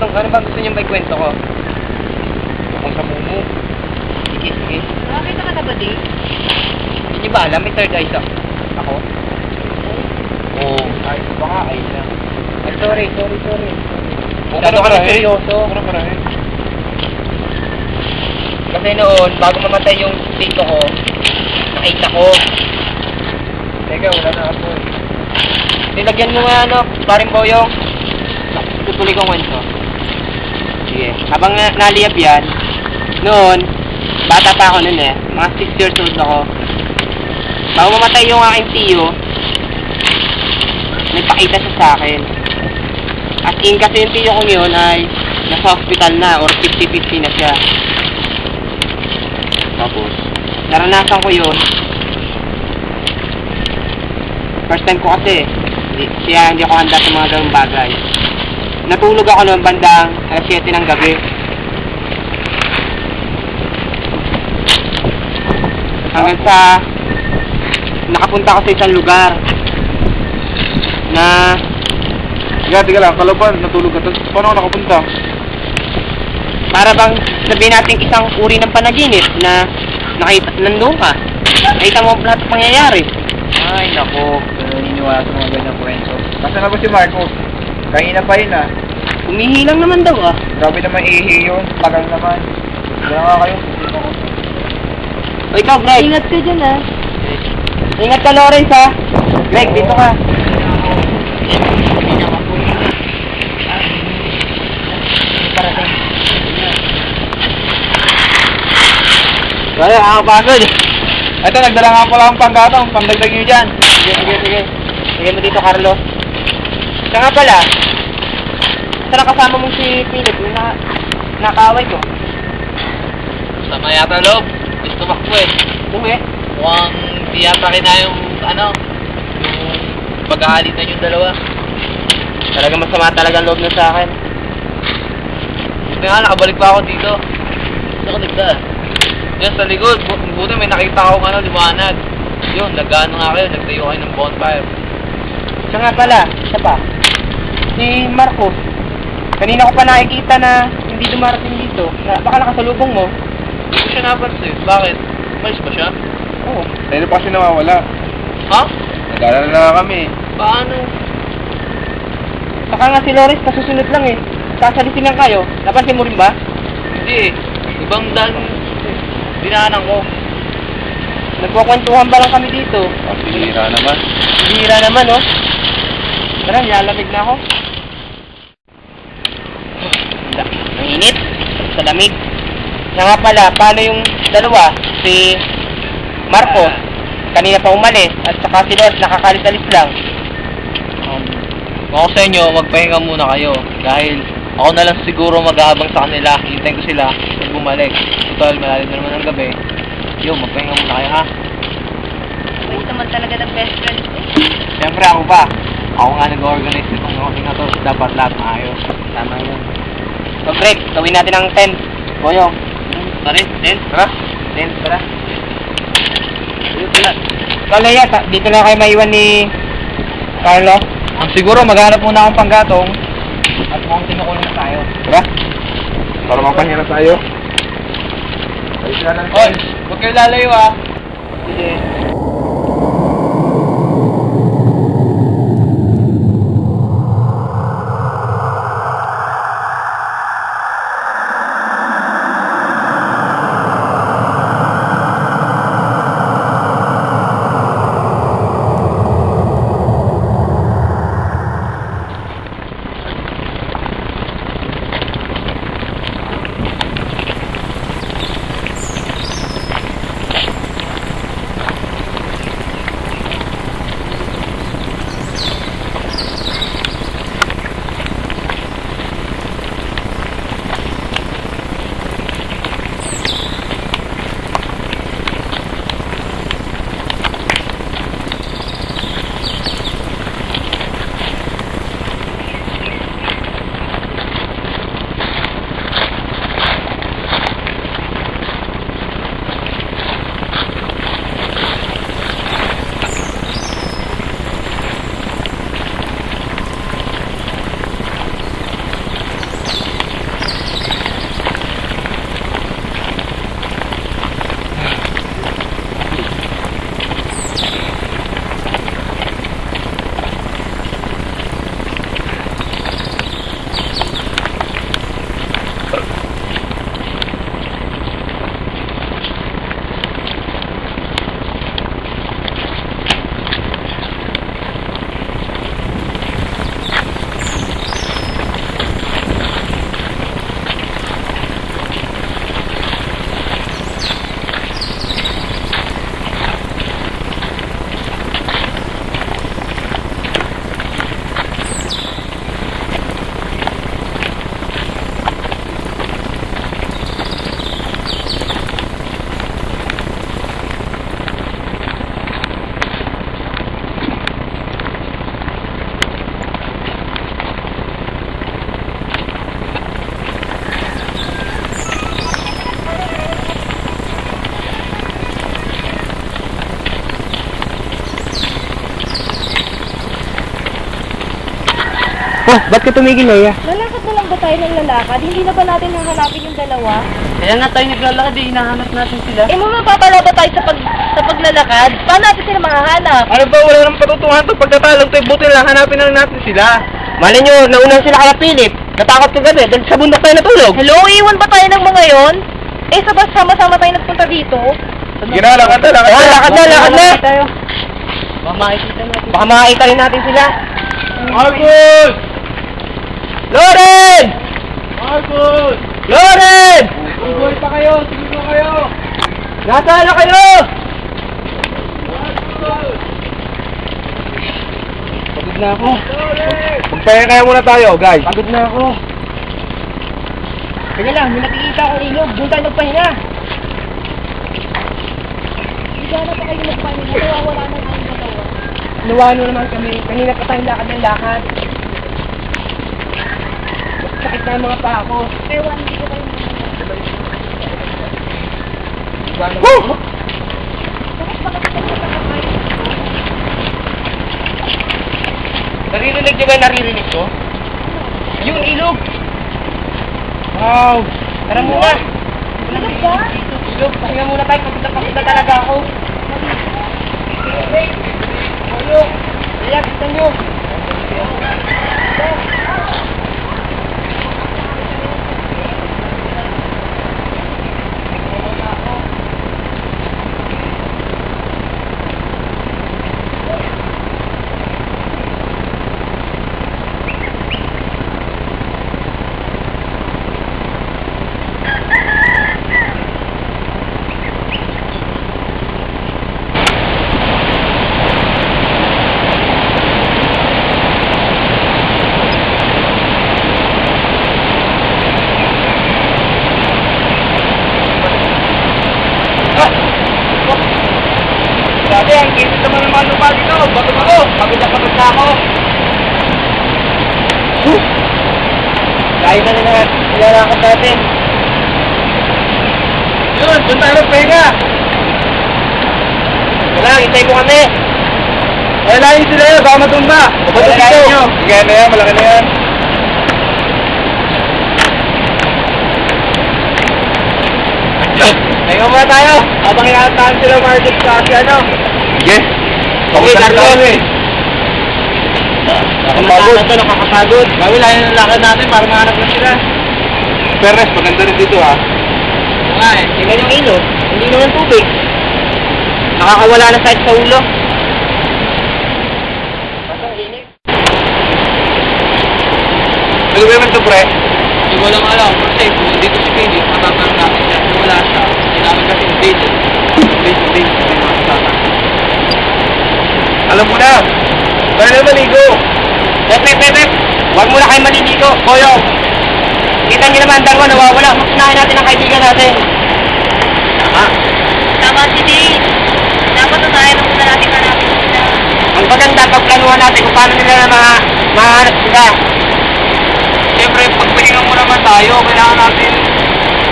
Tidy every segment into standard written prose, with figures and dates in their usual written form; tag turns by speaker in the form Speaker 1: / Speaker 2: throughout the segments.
Speaker 1: ano bang gusto niyong may kwento ko? Kung sa mumu. Sige, sige.
Speaker 2: Nakakita ka na ba, Dave?
Speaker 1: Hindi niyo ba alam? May third eye ako. Oo. Ay, baka ay na. Ay, sorry. Masyado ka na seryoso. Kasi noon, bago mamatay yung tito ko, nakita ko. Teka, wala na ako eh. Nilagyan mo nga ano, paring boyong. Tutuloy kong kwento. Sige. Habang naliyap yan, noon, bata pa ako noon eh. Mga 6 years old ako. Bago mamatay yung aking tiyo, nagpakita siya sa akin. As in, kasi yung tiyo kong yun ay nasa hospital na or 50-50 na siya. Tapos, naranasan ko yun. First time ko kasi, hindi ako handa sa mga ganung bagay. Natulog ako noong bandang alas 7 ng gabi. Hanggang sa nakapunta ako sa isang lugar na
Speaker 3: Tiga lang, kalaban, natulog ka. Paano ka nakapunta?
Speaker 1: para bang sabihin natin isang uri ng panaginip na nakita, nandun ka. Nakita mo lahat ng pangyayari.
Speaker 3: Ay, nako. Naniniwala sa mga ganyang kwento. Kasi na ba si Marco? Kanina pa yun ah.
Speaker 1: Umihi lang naman daw ah.
Speaker 3: Grabe naman ihi yun. Tagal naman. Kaya nga kayo.
Speaker 1: O ikaw, Greg.
Speaker 2: Ingat ka dyan, ah.
Speaker 1: Ingat ka, Lawrence ha. Greg, dito ka. Wala, nakakapagod.
Speaker 3: Ito, nagdala nga pala ang panggatong. Pangdagdag nyo dyan.
Speaker 1: Sige. Sige mo dito, Carlos. Siya nga pala. Saan nakasama mo si Philip? Yung nakaaway ko.
Speaker 4: Sama yata loob. Gusto makbo eh.
Speaker 1: Buhe.
Speaker 4: Mukhang di yata kina yung yung pag-aalitan yung dalawa.
Speaker 1: Talaga masama talaga ang loob na sa akin.
Speaker 4: Buti nga, nakabalik pa ako dito. Saan ka nagdaan? Yan sa likod. Buti may nakita akong liwanag. Yun, nag-ano nga kayo, nagtayo kayo ng bonfire.
Speaker 1: Siya nga pala, siya pa. Si Marcos. Kanina ko pa nakikita na hindi dumarating dito. Baka nakasalubong mo.
Speaker 4: Hindi ko siya napansin. Bakit? Umalis ba siya?
Speaker 1: Oo.
Speaker 3: Tayo pa kasi nawawala.
Speaker 4: Ha?
Speaker 3: Nag-alala na kami.
Speaker 4: Paano?
Speaker 1: Saka nga si Loris, kasusunod lang eh. Sasalisin lang kayo. Napansin mo rin ba?
Speaker 4: Hindi eh. Ibang daan dinaanan ko.
Speaker 1: Nagkukwentuhan ba lang kami dito?
Speaker 3: Pasira naman.
Speaker 1: Bihira naman, oh. Tara, nilalamig na ako. Ang init. Sa lamig. Siya nga pala, paano yung dalawa? Si Marcos, kanina pa umalis. At saka si Loris, nakakalis-alis lang.
Speaker 4: Kung ako sa inyo, magpahinga muna kayo. Dahil ako na lang siguro mag-aabang sa kanila. Hintayin ko sila pag bumalik. Total, malalim na naman ang gabi. Yo, magpahinga muna kayo ha.
Speaker 2: Wait naman talaga ng best friend ko.
Speaker 4: Siyempre ako pa. Ako nga nag-organize itong rocky na to. Dapat lahat maayos.
Speaker 1: Tama yun. So, Greg, gawin natin ang tent. Boyong.
Speaker 4: Tari, din.
Speaker 1: Tara. Tent, tara. Ikaw, Leia, dito na kayo maiwan ni Carlo.
Speaker 4: Ang siguro, maghanap muna akong panggatong. At mukhang tinukulong na tayo.
Speaker 3: Tara. Para mapahinga na tayo. Ayos na lang.
Speaker 4: Hoy, huwag kayo lalayo ah.
Speaker 1: Sige. Oh, ba't ka tumigil, Leia?
Speaker 2: Lalakad na lang ba tayo ng lalakad? Hindi na ba natin hahanapin yung dalawa?
Speaker 4: Kaya nga tayo naglalakad eh, hinahanap natin sila.
Speaker 2: Eh, mapapala ba tayo sa paglalakad? Paano natin sila mahahanap?
Speaker 3: Ano ba, wala namang patutungan to pagkatalang to, buti lang, hanapin na lang natin sila.
Speaker 1: Mali nyo, naunang sila kala Philip. Natakot ko gabi, dahil sa bundok tayo natulog.
Speaker 2: Hello, iwan ba tayo ng mga yon? Eh, sabas sama-sama tayo nagpunta dito.
Speaker 3: Ginalakad na, lakad na.
Speaker 1: Lakad na!
Speaker 4: Tayo. Baka makikita natin.
Speaker 1: Baka makakita rin natin sila.
Speaker 3: Marcos!
Speaker 1: Loren!
Speaker 3: Marcos!
Speaker 1: Loren!
Speaker 3: Tuloy pa kayo, sige pa kayo!
Speaker 1: Nasaan na kayo?
Speaker 3: Pagod na ako. Magpahinga kaya muna tayo, guys.
Speaker 1: Pagod na ako. Sige lang, may nakikita akong ilog. Doon tayo magpahinga.
Speaker 2: Hindi na pa kayo magpahinga. Nawawala na tayong dalawa.
Speaker 1: Nawano naman kami. Kanina pa tayong lakad ng lakad. Sakit na ang mga paa ko.
Speaker 2: Ewan, hindi ko kayo
Speaker 1: Woo! Naririnig nyo ba yung naririnig ko? Yung ilog! Wow! Tara muna!
Speaker 2: Ilog ba?
Speaker 1: Ilog, pahinga muna tayo. Pagod na talaga ako. Ilog! Kaya, kita nyo!
Speaker 3: Sabi, ang kinis naman ng mga lupa dito. Bago ako.
Speaker 1: Pagod na ako. Kaya na nilalakad natin.
Speaker 3: Yun, doon tayo magpahinga.
Speaker 1: Wala, hintay mo kami.
Speaker 3: Alalahin sila yun, baka matumba.
Speaker 1: Alalahin nyo.
Speaker 3: Sige na yan, malaki na yan.
Speaker 1: Tayo muna tayo. Habang inaantahan sila Marcos kasi ano.
Speaker 3: Sige.
Speaker 1: Okay, Carlos.
Speaker 3: Nakakapagod.
Speaker 1: Nakakapagod.
Speaker 4: Gawin lang yung lakad natin para mahanap na sila.
Speaker 3: Perez, maganda rin dito ha.
Speaker 4: Oo nga eh.
Speaker 1: Tingnan yung ilog. Hindi naman tubig. Nakakawala na sakit sa ulo.
Speaker 3: Ano ba naman ito, pre?
Speaker 4: Hindi ko lang alam. Kasi kung dito si Philip, matatanong natin siya. Kung wala siya, kailangan kasi yung dito. Dito, may mga kasama.
Speaker 3: Alam mo na. Kaya na maligo.
Speaker 1: Pep. Huwag muna kayo maliligo. Boyong. Kita niyo naman, dalawa nawawala. Masinahin natin ang kaibigan natin.
Speaker 2: Tama si Dave. Dapat na tayo nung muna natin hanapin sila.
Speaker 1: Ang maganda, pagplanuhan natin kung paano nila na mahanap sila.
Speaker 3: Siyempre, pagpahinga mo naman tayo, kailangan natin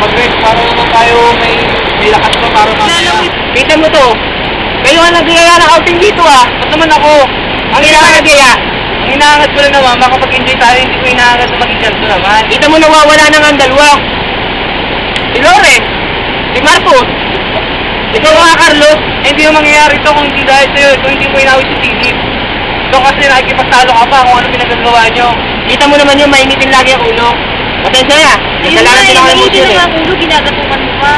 Speaker 3: mag-rest para naman tayo may lakas pa para mamaya.
Speaker 1: Kita mo to. Kayo ang nagkaya ng outing dito ah. Ba't naman ako? Ang inaangagaya.
Speaker 3: Ang inaangat ko lang naman, makapag-enjoy tayo, hindi ko inaangat na mag-enjoy naman.
Speaker 1: Kita mo nawawala na nga ang dalawa. Si Loren. Si Marcos. Ikaw nga, Carlos.
Speaker 3: Eh, hindi yung mangyayari ito kung hindi dahil sa'yo, kung hindi mo inawit si Tigit. Ito kasi nakikipagtalo ka pa kung ano pinagagawa nyo.
Speaker 1: Kita mo naman yung mainitin lagi ang ulo. Pasensya na. Kasalanan din ako ng
Speaker 2: Hindi
Speaker 1: motion
Speaker 2: na
Speaker 1: eh.
Speaker 2: nga ulo, ginagatukan mo pa.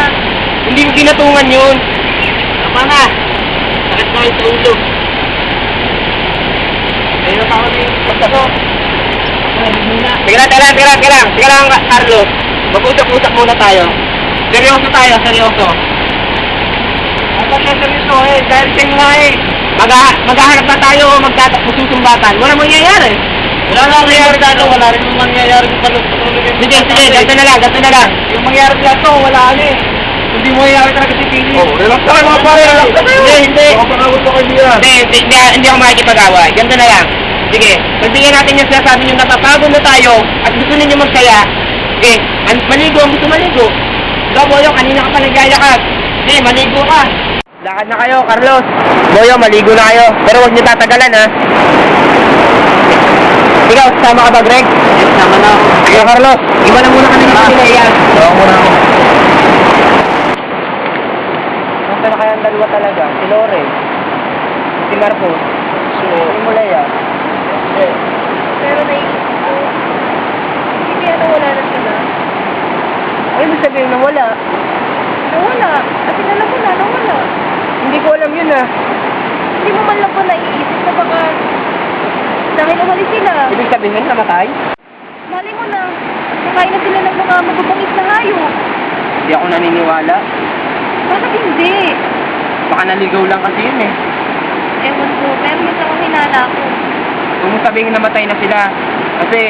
Speaker 1: Hindi mo ginatungan yun. Tama na. Sakit na kayo sa ulo.
Speaker 3: Ayun na pa kami. Basta ko.
Speaker 1: Teka lang, Carlos. Mag-usap-usap muna tayo. Seryoso tayo, seryoso.
Speaker 3: Dapat na seryoso eh, dahil sa'yo nga eh.
Speaker 1: Maghahanap na tayo o magsusumbatan. Wala mangyayari.
Speaker 3: Wala na mangyayari dito, wala rin naman mangyayari kung patulogin.
Speaker 1: Sige, ganito na lang.
Speaker 3: Yung mangyayari dito, wala na eh. Hindi mo mangyayari talaga si Pili. Oh, relax na kayo mga pare, relax na kayo.
Speaker 1: Hindi.
Speaker 3: Baka pangawit ko kayo niya.
Speaker 1: Hindi ako makikipag-away. Ganito na lang. Sige, pagbigyan natin yung sinasabi nyo napapagod na tayo at gusto ninyo magsaya. Sige, maligo ang gusto maligo. Ikaw, Boyo, kanina ka pa nagayakap. Sige, maligo ka. Lakad na kayo, Carlos. Boyo, maligo na kayo. Pero huwag niyo tatagalan, ha. Ikaw, sama ka ba, Greg?
Speaker 3: Yes, sama na ako.
Speaker 1: Sige, Carlos. Iwan na muna kami ng sila yan.
Speaker 3: Oo, muna ako.
Speaker 1: Nasaan na kaya ang dalawa talaga? Si Loren. Si Marcos. Si Mulaya.
Speaker 2: Pero naisip ko, hindi kaya nawala na sila.
Speaker 1: Ano ibig sabihin na wala?
Speaker 2: Nawala. At alam ko na, nawala.
Speaker 1: Hindi ko alam yun ah.
Speaker 2: Hindi mo man lang po naiisip na baka dahil umalis sila.
Speaker 1: Ibig sabihin, namatay?
Speaker 2: Mali mo na, nakain na sila ng mga magubangis na hayop.
Speaker 1: Hindi ako naniniwala.
Speaker 2: Bakit hindi?
Speaker 1: Baka naligaw lang kasi yun eh.
Speaker 2: Ewan ko, pero yun ang hinala ko.
Speaker 1: Kung mo sabihin namatay na sila. Kasi,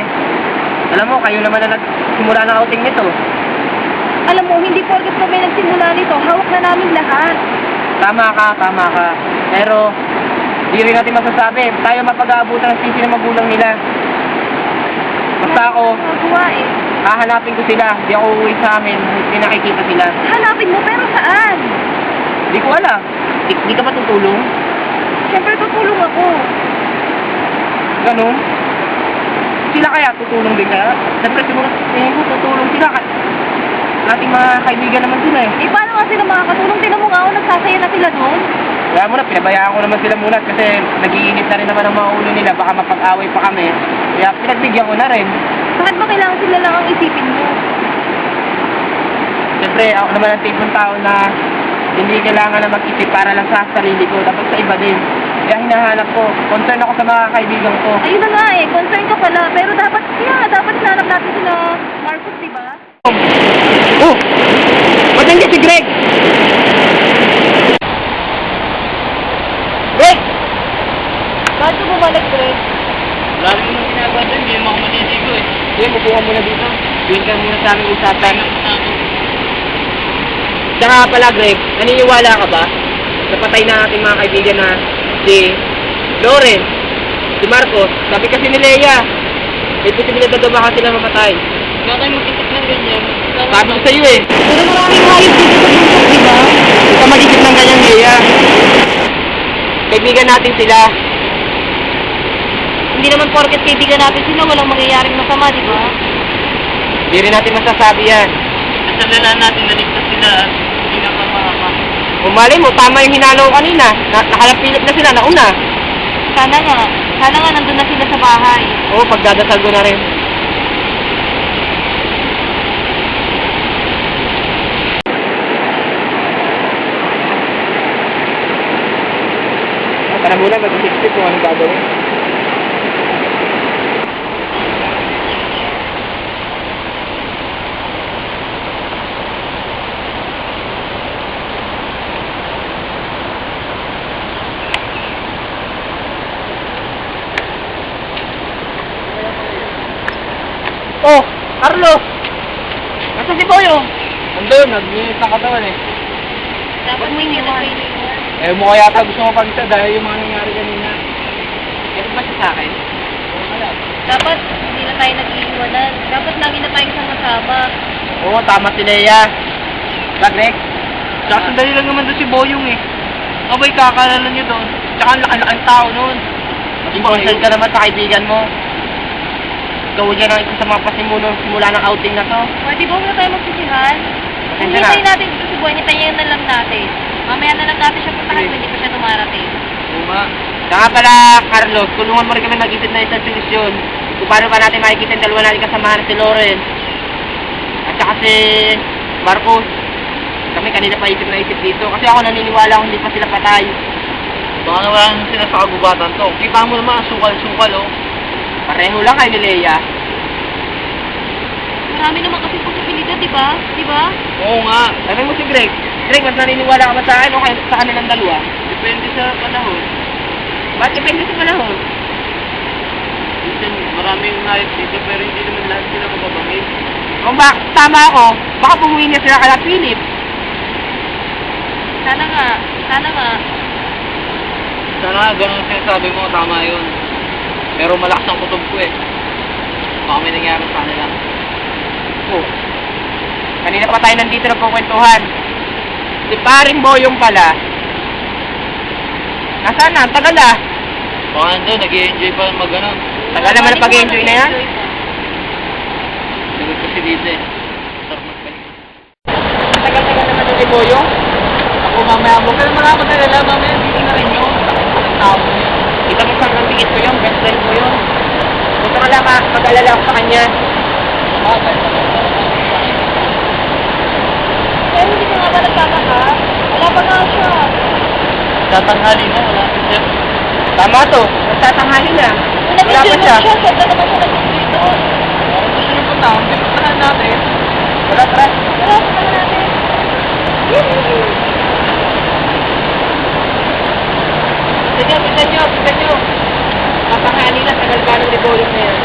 Speaker 1: alam mo, kayo naman na nagsimula ng outing nito.
Speaker 2: Alam mo, hindi porket kami nagsimula nito, hawak na namin lahat.
Speaker 1: Tama ka. Pero, di rin natin masasabi. Tayo mapag-aabutan ng sisi ng magulang nila. Basta ako,
Speaker 2: Magawa eh.
Speaker 1: hahanapin ko sila. Di ako uuwi sa amin. Hindi nakikita sila.
Speaker 2: Hanapin mo, pero saan?
Speaker 1: Di ko alam. Di ka ba tutulong?
Speaker 2: Siyempre tutulong ako.
Speaker 1: Ganun? Sila kaya tutulong din kaya? Siyempre siguro tingin ko tutulong sila. Ating mga kaibigan naman sila eh.
Speaker 2: Eh, paano nga sila makakatulong? Tinan mo nga ako, nagsasaya na sila doon.
Speaker 1: Kaya muna, pinabayaan ko naman sila muna kasi nag-iinit na rin naman ang mga ulo nila. Baka mapag-away pa kami. Kaya pinagbigyan ko na rin.
Speaker 2: Bakit ba kailangan sila lang ang isipin mo?
Speaker 1: Siyempre, ako naman ang tipong tao na hindi kailangan na mag-isip para lang sa sarili ko. Dapat sa iba din. Kaya hinahanap ko. Concern ako sa mga kaibigan ko.
Speaker 2: Ayun na nga eh, concern ka pala. Pero dapat, dapat hinanap natin sila Marcos, di ba?
Speaker 1: Oh! Ba't nandiyan si Greg? Greg!
Speaker 2: Bakit ka bumalik, Greg?
Speaker 4: Wala rin naman ginagawa doon, hindi naman ako maliligo eh.
Speaker 1: Sige, mukuha muna dito. Doon ka muna sa aming usapan. Tsaka pala, Greg, naniniwala ka ba? Napatay na ating mga kaibigan na si Loren, si Marcos, sabi kasi ni Leia, may posibilidad daw baka sila mamatay.
Speaker 4: Kaya kayo mag-isip ng ganyan.
Speaker 1: Sabi ko sa'yo eh,
Speaker 2: Pero maraming hayop dito sa bundok, di ba?
Speaker 1: huwag ka mag-isip ng ganyan, Leia. Kaibigan natin sila.
Speaker 2: Hindi naman porket kaibigan natin sila, walang mangyayaring masama, di ba?
Speaker 1: Hindi rin natin masasabi yan.
Speaker 4: Nasalala natin naligtas sila at hindi na mamahama.
Speaker 1: Kung mali mo, tama yung hinalo ko kanina. Nakalapilip na sila, nauna.
Speaker 2: Sana nga nandun na sila sa bahay.
Speaker 1: Oo, pagdadasal ko na rin. Tara muna, mag-isip kung anong gagawin. Oh, Carlos! Nasaan si Boyo?
Speaker 3: Andun, nag-iinit ng katawan eh.
Speaker 2: Dapat mo hindi na
Speaker 3: Eh, mo kaya yata gusto mo pagsa dahil yung mga nangyari kanina.
Speaker 1: Ano ba siya sa akin?
Speaker 2: Dapat hindi na tayo nag-iiwanan. Dapat lagi na tayong sama-sama.
Speaker 1: Oo, tama si Leia. Greg?
Speaker 3: Tsaka sandali lang naman doon si Boyong eh. Abay, kakalala niyo doon. Tsaka ang laki-laking tao noon.
Speaker 1: Maging concern ka naman sa kaibigan mo. Ikaw yan ang isa sa mga pasimulo simula ng outing na to.
Speaker 2: Pwede ba huwag na tayo magsisihan? Kung
Speaker 1: Pasensya na.
Speaker 2: hintayin natin dito si Boy, hintayin na lang natin. Mamaya na lang natin siya puntahan kung hindi pa siya dumarating.
Speaker 3: Uma.
Speaker 1: Saka pala, Carlos, tulungan mo rin kami mag-isip na isang solusyon. Kung paano pa natin makikita yung dalawa natin kasamahan si Loren. At saka si Marcos. Kami kanina pa isip na isip dito. Kasi ako naniniwala kung hindi pa sila patay.
Speaker 4: Baka naman sila sa kagubatan to. Kita mo naman ang sukal-sukal oh.
Speaker 1: Pareho lang kay ni Leia.
Speaker 2: Marami naman kasi posibilidad, di ba? Di ba?
Speaker 4: Oo nga.
Speaker 1: Sabi mo si Greg. Greg, mas naniniwala ka ba sa akin o kaya sa kanilang dalawa?
Speaker 4: Depende sa panahon.
Speaker 1: Ba't depende sa panahon?
Speaker 4: Minsan maraming hayop dito pero hindi naman lahat sila magabangin.
Speaker 1: Kung tama ako, baka pumuwi na sila kala Philip.
Speaker 2: Sana nga. Sana nga.
Speaker 4: Sana ganun ang sinasabi mo, tama yun. Pero malakas ang kutob ko eh. Baka may nangyari sa kanila.
Speaker 1: Oh. Kanina pa tayo nandito nagkukwentuhan. Si paring Boyong pala. Nasaan na? Ang tagal ah.
Speaker 4: Baka nandun, nag-i-enjoy pa mag ano.
Speaker 1: Tagal naman ang pag-enjoy na yan.
Speaker 4: Sigod kasi dito eh. Sarap magpalit.
Speaker 1: Tagal-tagal naman yung ni Boyong.
Speaker 3: Ako mamaya mo. Pero marami magalala, mamaya dito na rin yun. Ang tao.
Speaker 1: Kita mo saan ang tingin ko yung best friend ko yun. Huwag ka lang mag-alala ako sa kanya.
Speaker 2: Pero hindi ka nga ba nagtataka? Wala pa nga siya.
Speaker 4: Tatanghali na, wala pa siya.
Speaker 1: Tama to, nagtatanghali na.
Speaker 2: Kung
Speaker 1: Wala pa
Speaker 2: nag-enjoy
Speaker 1: siya.
Speaker 2: mo siya, sobra naman siya nag-enjoy doon.
Speaker 3: Gusto nyo punta? Puntahan natin.
Speaker 1: Wala, tara.
Speaker 2: Tara, samahan natin.
Speaker 1: Tignan nyo. Tatanghali na, tagal ka ng ni Boyong na yan.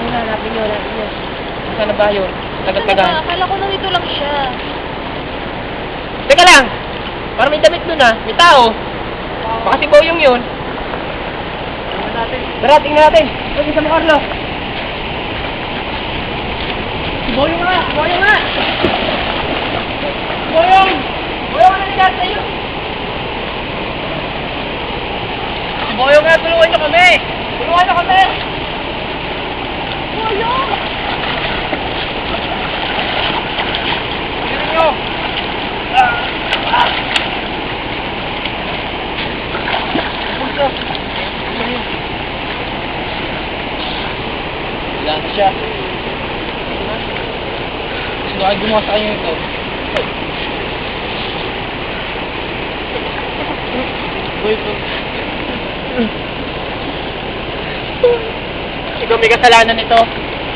Speaker 1: Hanapin nyo. Saan na ba yun? Tagal-tagal.
Speaker 2: Akala ko nandito lang siya.
Speaker 1: Teka lang! Parang may damit dun ah. May tao. Baka si Boyong yun. Tara, tingnan natin. Ito, isa mo, Carlo. Si Boyong nga! Boyong! Boyong, ano nangyari sa'yo? Si Boyong nga, tulungan nyo kami! Boyong! Tingnan nyo! Pulso!
Speaker 4: Wala na siya. Gusto ka gumawa sa kanya ito. Boy po.
Speaker 1: Ikaw may kasalanan nito.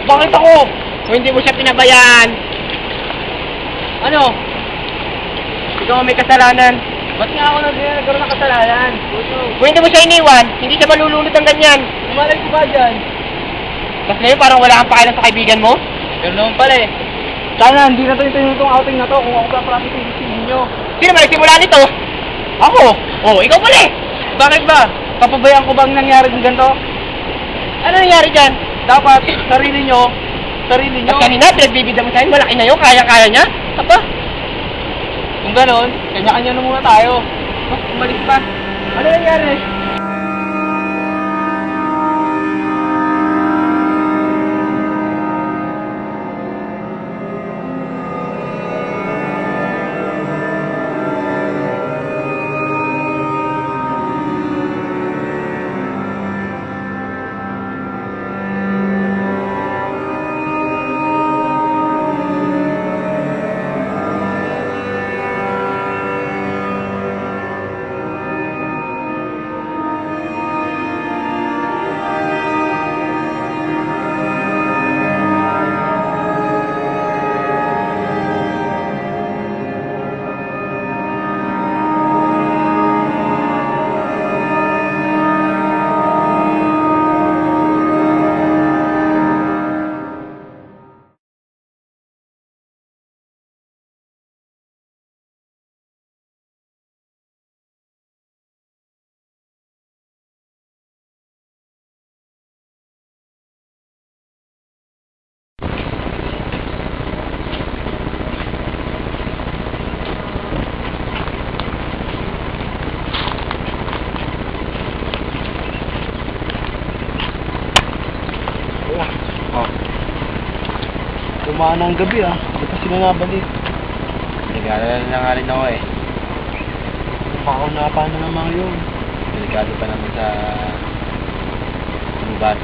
Speaker 1: Bakit ako? Kung hindi mo siya pinabayaan. Ano? Ikaw may kasalanan.
Speaker 3: Ba't nga ako nagkaroon ng kasalanan?
Speaker 1: Kung hindi mo siya iniwan, hindi siya malulunod ng ganyan.
Speaker 3: Umalay ko ba dyan?
Speaker 1: Tapos ngayon parang wala kang pakialam sa kaibigan mo.
Speaker 4: Pero naman pala eh.
Speaker 3: Sana hindi na ito yung outing na to kung ako pa practice yung ninyo.
Speaker 1: Sino ba nagsimula nito? Ako! Oh, ikaw pala eh!
Speaker 3: Bakit ba? Papabayaan ko bang nangyari ng ganito?
Speaker 1: Ano nangyari dyan?
Speaker 3: Dapat sarili nyo.
Speaker 1: At kanina, pinagbibida mo sa'yo, malaki na yun, kaya-kaya niya. Apa?
Speaker 3: Kung ganon, kanya-kanya na muna tayo. Umalis pa.
Speaker 1: Ano nangyari?
Speaker 3: Dumaan ng gabi Hindi pa sila nabalik.
Speaker 4: Nag-aalala na nga rin ako eh.
Speaker 3: Pakaunapan na naman yun.
Speaker 4: Delikado pa naman sa lugar.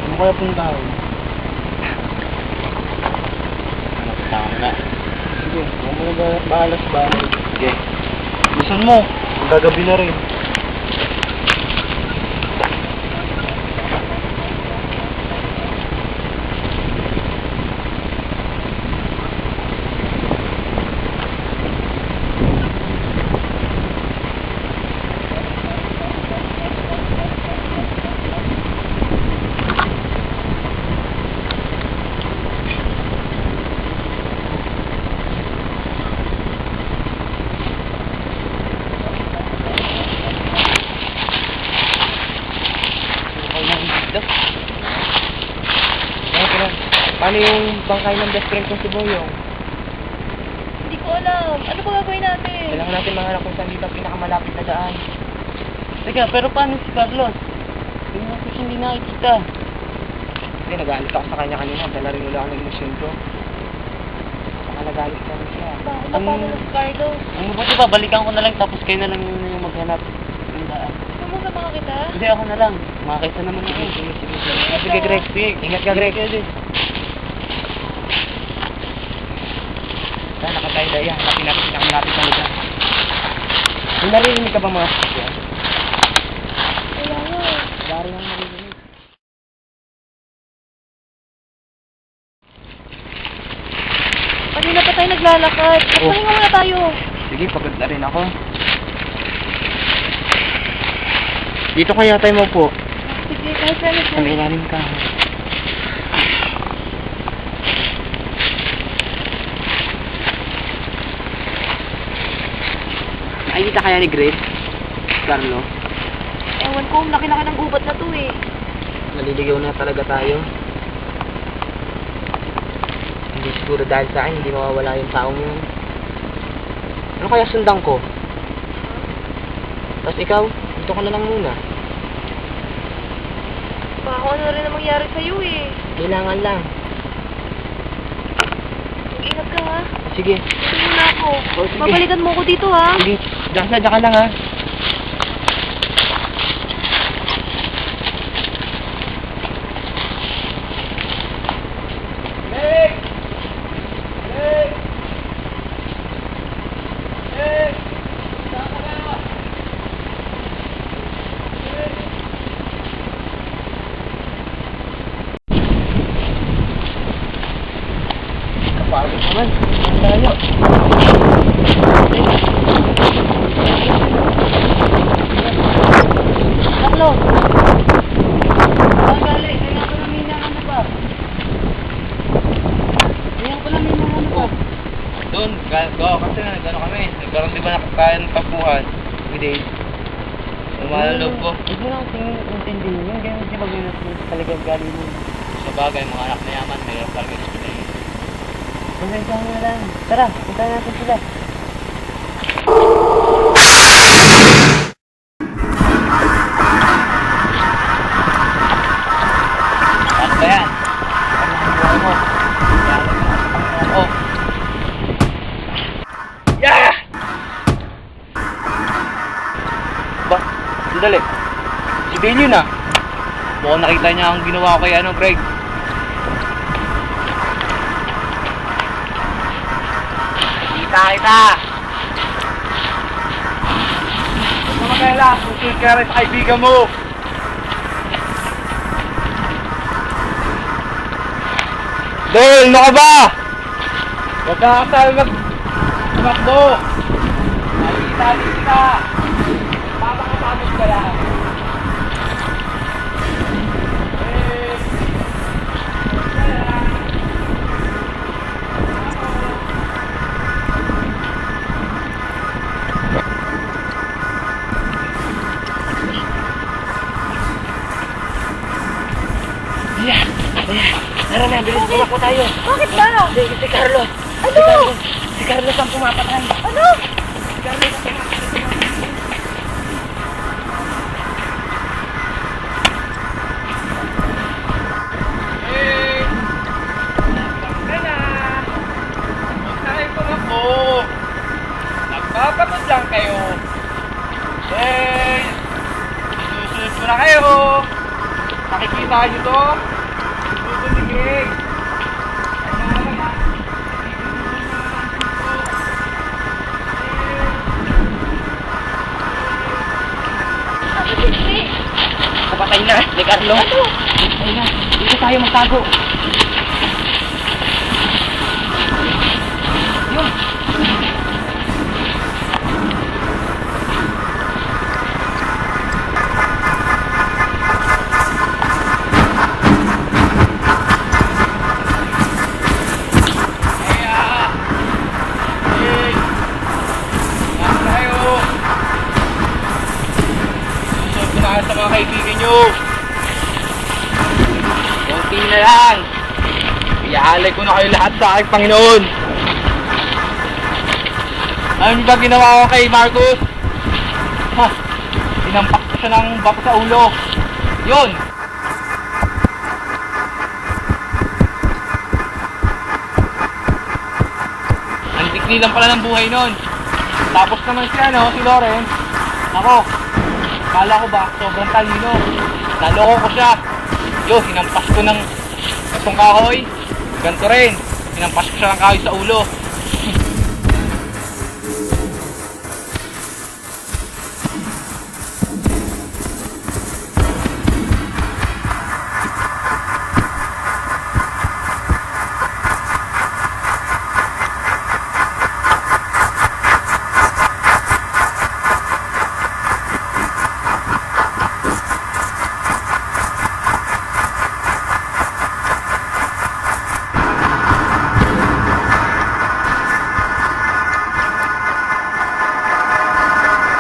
Speaker 3: Ano kaya pong tao?
Speaker 1: bahala sa bahay.
Speaker 3: Sige. Bilisan mo. Gagabi na rin.
Speaker 1: Paano yung bangkay ng best friend ko si Boyong?
Speaker 2: Hindi ko alam. Ano ba gagawin natin?
Speaker 1: Kailangan natin mahanap kung saan dito ang pinakamalapit na daan.
Speaker 4: Teka, pero paano si Carlos? Hindi nakikita.
Speaker 1: Hindi, nagalit ako sa kanya kanina. Dala rin ulit ako ng emosyon ko. Baka nagalit ka na siya.
Speaker 2: Bakit na paano na si Carlos?
Speaker 4: Ang mabuti ba, balikan ko na lang tapos kayo na lang yung maghanap ng daan.
Speaker 2: Ano sa mga kita?
Speaker 4: Hindi, ako na lang. Makakita naman ako.
Speaker 1: Sige, Greg. Ingat ka, Greg. Saan nakatayo na yan? Hanapin natin pinakamalapit na lugar. May naririnig ka ba mga sasakyan?
Speaker 2: Wala nga.
Speaker 1: Wala rin ang naririnig.
Speaker 2: Kanina pa tayo naglalakad. Magpahinga muna tayo.
Speaker 1: Sige, pagod na rin ako. Dito kaya tayo maupo.
Speaker 2: Sige, kahit saan
Speaker 1: Sa may ilalim ka. Nakikita kaya ni Greg? Carlo?
Speaker 2: Ewan ko, laki-laki ng gubat na to eh.
Speaker 1: Naliligaw na talaga tayo. Hindi siguro dahil sa akin, hindi mawawala yung taong yun. Ano kaya sundan ko? Tapos ikaw, dito ka na lang muna.
Speaker 2: Baka kung ano rin ang mangyari sa'yo eh.
Speaker 1: Kailangan lang.
Speaker 2: Mag-ingat ka ha.
Speaker 1: Sige.
Speaker 2: Ito muna ako.
Speaker 1: Oh, sige.
Speaker 2: Babalikan mo ko dito ha.
Speaker 1: Sige. Diyan ka lang ha. Kapagod naman. Ang layo.
Speaker 2: Carlo! Saan galing? Kaya ko namin yung ano ba? Kaya ko namin yung ano ba?
Speaker 4: Doon, kasi nagano kami. Nagkaroon di ba nakakain ng kapuhan? Hindi. Lumaloob ko.
Speaker 1: Huwag mo lang intindihin yun. Ganyan di ba ganyan talaga galing mo.
Speaker 4: Sa bagay, mga anak na yaman, mayroon talaga explain.
Speaker 1: Pasensya mo na lang. Tara, punta natin sila.
Speaker 4: Ano ba yan?
Speaker 1: Ano mo?
Speaker 4: Oh,
Speaker 1: Yeah! Ba? Sandali. Si Benyo na.
Speaker 4: mukhang nakita niya ang ginawa ko kay Greg.
Speaker 1: Kita! Huwag mo magkaila. Susunod ka rin sa kaibigan mo. Dol, ano ka ba? Huwag ka kasal tumakbo. Kita. Papakapagod ka lang. Tara na, bilis tumakbo tayo.
Speaker 2: Bakit ba?
Speaker 1: Si Carlos.
Speaker 2: Ano?
Speaker 1: Si Carlos ang pumapatay.
Speaker 2: Ano?
Speaker 1: Si Carlos ang pumapatay.
Speaker 3: Hey! Tara na! Huwag na kayo tumakbo. Nagpapagod lang kayo. Hey! Susunod ko na kayo. Nakikita niyo to? Susunod ni Greg. Ano naman?
Speaker 1: Carlo. Ayun na, dito tayo magtago. Yun.
Speaker 3: Sa mga kaibigan nyo.
Speaker 1: Kunti na lang.
Speaker 3: Iaalay ko na kayo lahat sa aking Panginoon. Ano ba ginawa ko kay Marcus? Ha? Sinampak ko siya ng bako sa ulo. Yun. Ang dikli lang pala ng buhay nun. Tapos naman si Loren. Ako, kala ko ba, sobrang talino. Naloko ko siya. Yo, hinampas ko ng itong kahoy. Ganito rin. Hinampas ko siya ng kahoy sa ulo.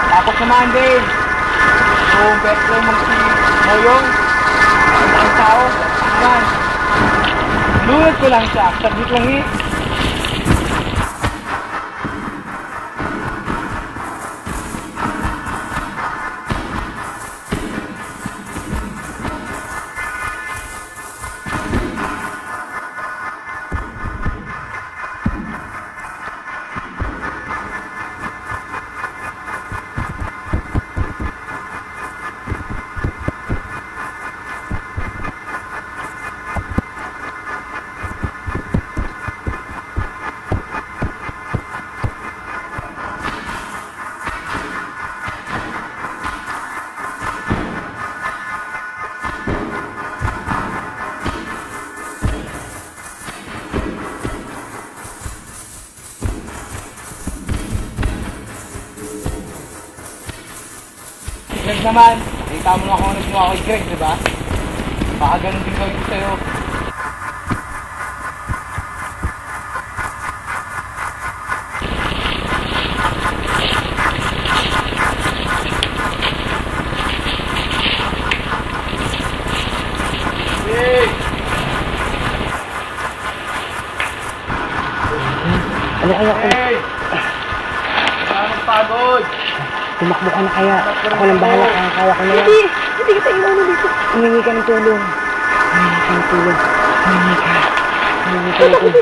Speaker 3: Tapos naman din, yung betlo mong si Moyong, ang tao, naman. Lunod ko lang siya, saglit lang eh. Greg naman, nakita mo na kung ano ginawa kay Greg, diba? Baka ganun din gawin ko sa'yo. Hey! Hey! Kaya magpagod!
Speaker 2: Tumakbo ka na kaya. Ako lang bahala, kaya ko na yan. Hindi kita iwanan dito. Humingi ka ng tulong. Humingi ka ng tulong. Humingi ka ng tulong.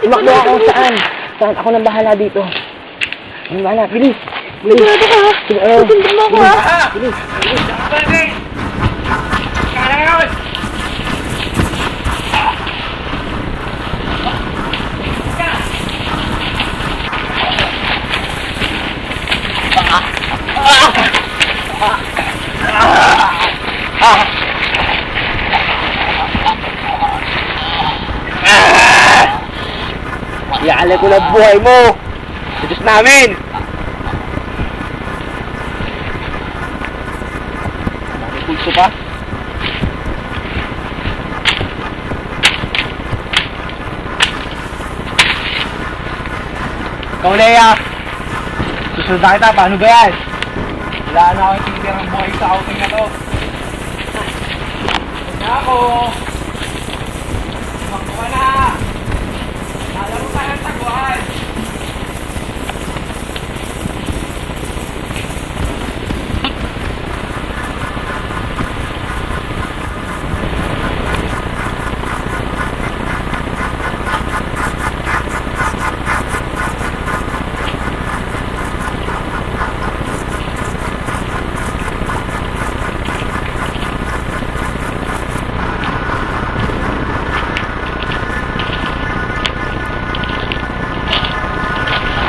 Speaker 2: Tumakbo ako saan? Saan? Ako lang bahala dito. Ako lang bahala. Bilis! Bilis! Sigurado ka ha? Tutundin mo ako ha? Bilis! Bilis!
Speaker 3: Bilis! Kaya ngayon!
Speaker 1: Iaalay ko na buhay mo. Diyos namin.
Speaker 3: May pulso pa? Ikaw, Leia! Susunod na kita, paano ba yan? Wala na akong tinitirang buhay sa outing na to. Huwag na ako! Tumakbo ka na! Nalaro tayo ng taguan!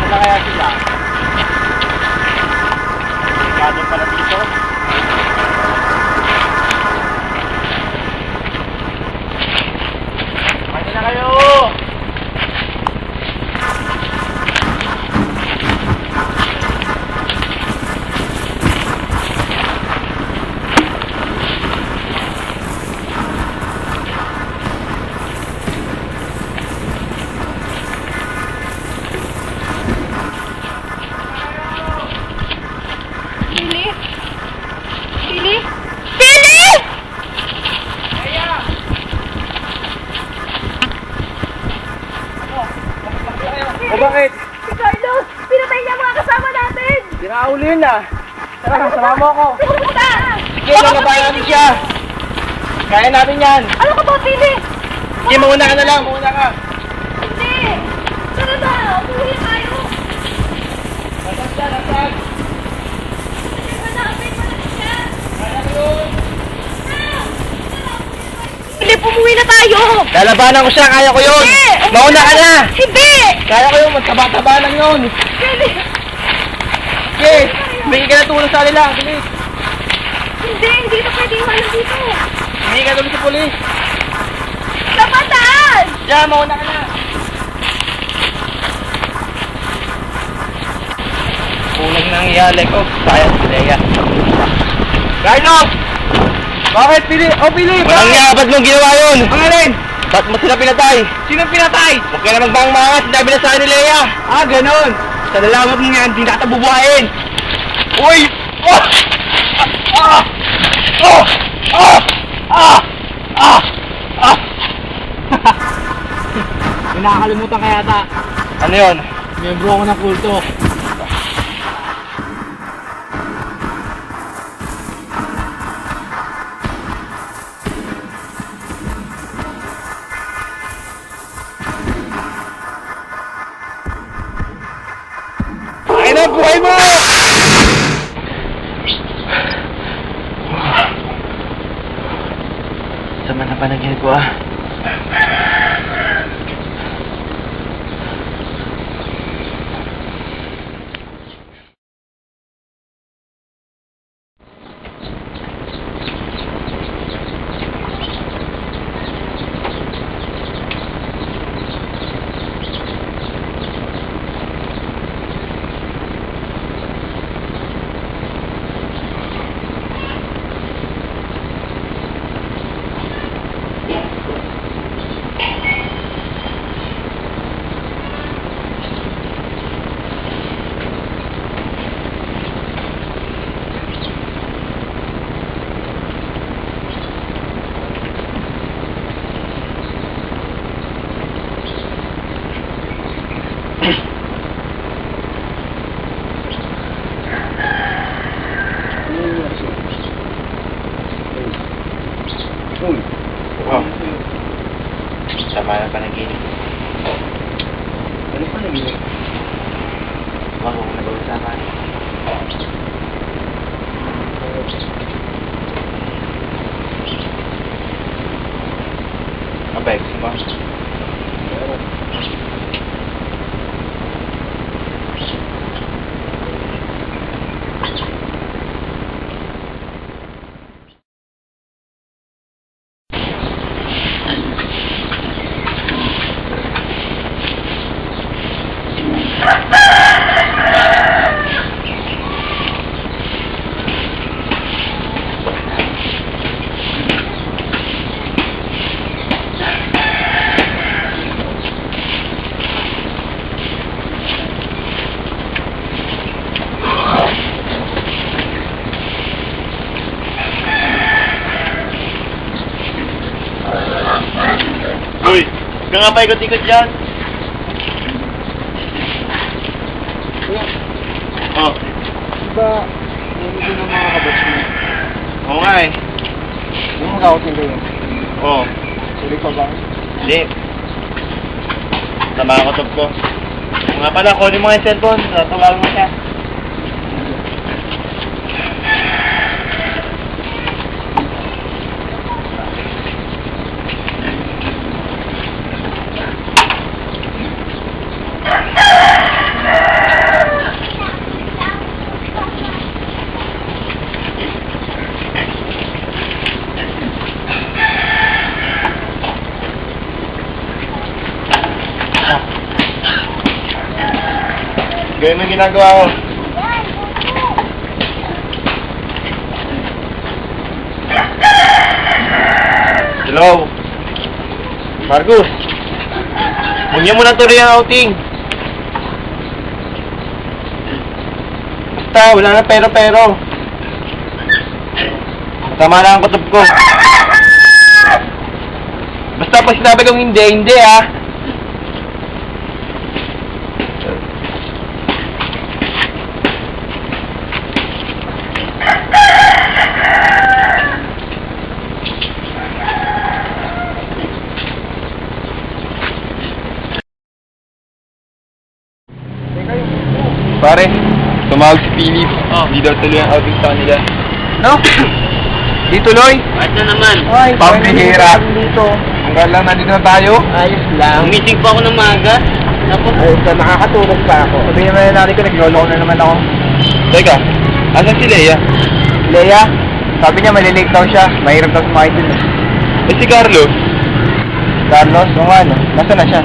Speaker 3: Ano kaya sila? Delikado pala dito.
Speaker 1: O bakit?
Speaker 5: Si Carlos! Pinatay niya ang mga kasama natin!
Speaker 1: Sinauli yun ah. Tara, sama mo ako.
Speaker 5: Pumunta!
Speaker 1: Sige, lalabayan natin siya. Kaya natin yan.
Speaker 5: Ano ka ba, Pili?
Speaker 1: Sige, mauna ka na lang. Mauna ka.
Speaker 5: Hindi! Tara na! Umuwi tayo!
Speaker 1: Nasaan siya? Nasaan?
Speaker 5: Hanapin mo na siya!
Speaker 1: Kaya mo yun.
Speaker 5: Pili, umuwi na tayo!
Speaker 1: Lalabanan ko siya. Kaya ko yun.
Speaker 5: Hindi!
Speaker 1: Mauna ka na.
Speaker 5: Hindi!
Speaker 1: Kaya ko yun. Magtaba-taba lang yun.
Speaker 5: Pili!
Speaker 1: Sige, bigyan ka na tulong sa kanila. Bilis.
Speaker 5: Hindi na pwede iwanan dito!
Speaker 1: Bigyan ka tulong sa polis.
Speaker 5: Kapatan!
Speaker 1: Diyan, mauna ka na. Kulang ng iyalay ko. Sayang si Leia. Carlos! Bakit, Pili? Oh, Pili! Walang iya, ba't mong ginawa yun? Ang alin? Ba't mo sila pinatay? Sino pinatay? Huwag ka na magbang-mangas. Sinabi na sa akin ni Leia. Ah, ganun. Sa dalamat mo nga, hindi nakita bubuhayin. Uy! Oh! Ah! Oh! Ah! Ah! Ah! Ah!
Speaker 3: May nakakalimutan ka yata.
Speaker 1: Ano yun?
Speaker 3: Miyembro ako ng kulto.
Speaker 1: Ay na, buhay mo! Sama na panagyan ko ah. Oh. Sama na panaginip. Ano panaginip? Wag ko nag-uusapan. Abeg, mo. Uy, huwag ka nga paikot-ikot dyan. Oh.
Speaker 2: Diba, hindi ng mga kabats mo.
Speaker 1: Oo nga eh.
Speaker 2: Yung mag-outing kayo.
Speaker 1: Oo.
Speaker 2: Tuloy pa ba?
Speaker 1: Hindi. Tama ang kutob ko. Nga pala, kunin mo nga yung cellphone. Tatawagan mo siya. Gawin mo yung ginagawa ko. Hello? Marcus? Huwag niyo muna tuloy ang outing. Basta, wala na pero-pero. Tama na ang kutob ko. Basta pag sinabi kong hindi, hindi ah. tumawag si Philip.
Speaker 4: Oh.
Speaker 1: Hindi daw tuloy ang outing sa kanila. No? Di tuloy?
Speaker 4: Kahit na naman.
Speaker 2: Ay,
Speaker 1: Pambihira.
Speaker 2: dito.
Speaker 1: Hanggang lang nandito na tayo.
Speaker 2: Ayos lang.
Speaker 4: Meeting pa ako ng maaga. Tapos,
Speaker 2: Ayos lang, nakakatulog pa ako.
Speaker 1: Sabihin naman na natin ko, naglolo ko na naman ako. Teka, asan si Leia? Leia? Sabi niya malilate daw siya. Mahirap daw sumakay dun. Eh si Carlos? Carlos? O nga no, nasa na siya?